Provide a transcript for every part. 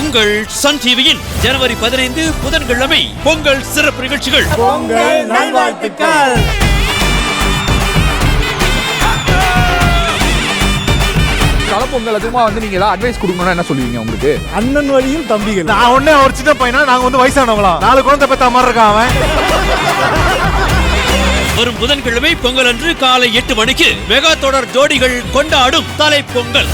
உங்கள் சன் டிவியின் ஜனவரி 15 புதன்கிழமை பொங்கல் சிறப்பு நிகழ்ச்சிகள். பொங்கல் நல்வாழ்த்துக்கள். பொங்கல் அதிகமா நீங்க ஏதாவது அட்வைஸ் கொடுக்கணும்னா என்ன சொல்லுவீங்க? உங்களுக்கு அண்ணன் வழியும் தம்பிகள். நான் ஒண்ணே ஒரு சின்ன பையனா, நாங்க வயசானவங்களா, 4 குழந்தை பெத்த மாதிரி இருக்கான் அவன். வரும் புதன்கிழமை பொங்கல் அன்று காலை 8 மணிக்கு மெகா தொடர் ஜோடிகள் கொண்டாடும் தலை பொங்கல்.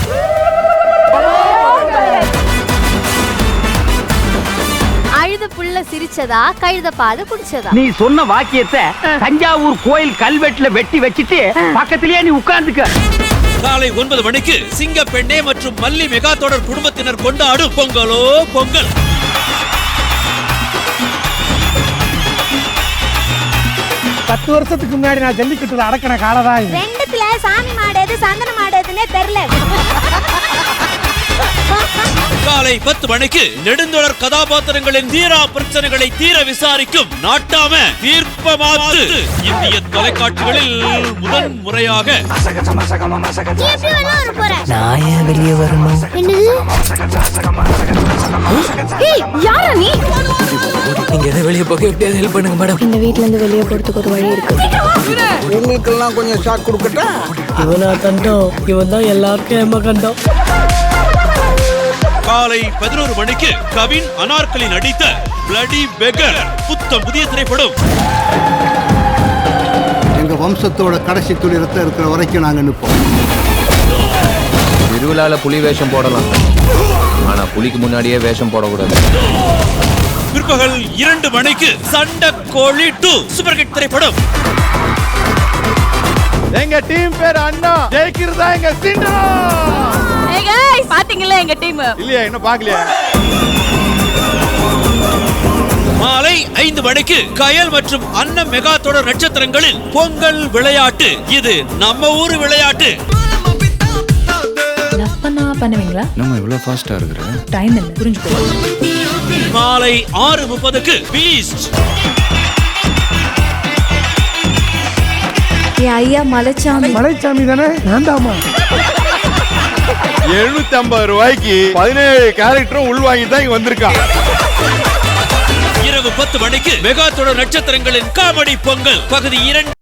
அழுத புள்ள சிரிச்சதா, கழுத பாது குடிச்சதா? நீ சொன்ன வாக்கியத்தை தஞ்சாவூர் கோயில் கல்வெட்டுல வெட்டி வச்சிட்டு பக்கத்திலேயே நீ உட்கார்ந்துக்க. காலை 9 மணிக்கு சிங்கப்பெண்ணே மற்றும் மல்லி மெகா தொடர் குடும்பத்தினர் கொண்டாடும் பொங்கலோ பொங்கல். பத்து வருஷத்துக்கு முன்னாடி நான் ஜல்லிக்கட்டுல அடக்கின காலதான். ரெண்டுத்துல சாமி மாடேது சந்தன மாடேதுன்னே தெரியல. காலை 10 மணிக்கு நெடுந்தொடர் கதாபாத்திரங்களின் தீரா பிரச்சனைகளை தீர விசாரிக்கும் நாட்டாம தீர்ப்பமாத்து இந்திய தொலைக்காட்சிகளில் முதன் முறையாக. நான் ஏன் வெளியே வரணும்? நீங்க எதை வெளியே போக எப்படியாவது ஹெல்ப் பண்ணுங்க மேடம். இந்த வீட்ல இருந்து வெளியே போறதுக்கு ஒரு வழி இருக்கு. உங்களுக்கெல்லாம் கொஞ்சம் ஷாக் கொடுக்கட்டா? இவனா கண்டோம், இவன் தான் எல்லாருக்கும் ஏமா கண்டோம். காலை 11 மணிக்கு கவின் அனார்கலி நடித்த பிளடி பெகர் புத்தம் புதிய திரைப்படம். எங்க வம்சத்தோட கடைசி துளி ரத்தம் இருக்கிற வரைக்கும் நாங்க நிற்போம். திருவிழால புலி வேஷம் போடலாம், ஆனா புலிக்கு முன்னாடியே வேஷம் போடக்கூடாது. பிற்பகல் 2 மணிக்கு சண்டை கோழி 2 சூப்பர் ஹிட் திரைப்படம். எங்க டீம் பேர் அண்ணா, ஜெயிக்கிறதா எங்க சின்னம். பாத்தீங்களா எங்க டீம்? இல்லையா, இன்னும் பாக்கலையா? மாலை 5 மணிக்கு கயல் மற்றும் அன்னம் மெகா தொடர் நட்சத்திரங்களில் பொங்கல் விளையாட்டு. இது நம்ம ஊரு விளையாட்டு. பண்ணுவீங்களா? நம்ம இவ்வளவு ஃபாஸ்டா இருக்கிற டைம் இல்ல, புரிஞ்சுக்கோ. மாலை 6:30க்கு பீஸ்ட். ஐயா மலைச்சாமி. மலைச்சாமி தானே? வேண்டாமா? 750 ரூபாய்க்கு 17 கேரக்டரும் உள்வாங்கி தான் இங்க வந்திருக்கான். இரவு 10 மணிக்கு மெகா தொடர் நட்சத்திரங்களின் காமெடி பொங்கல் பகுதி 2.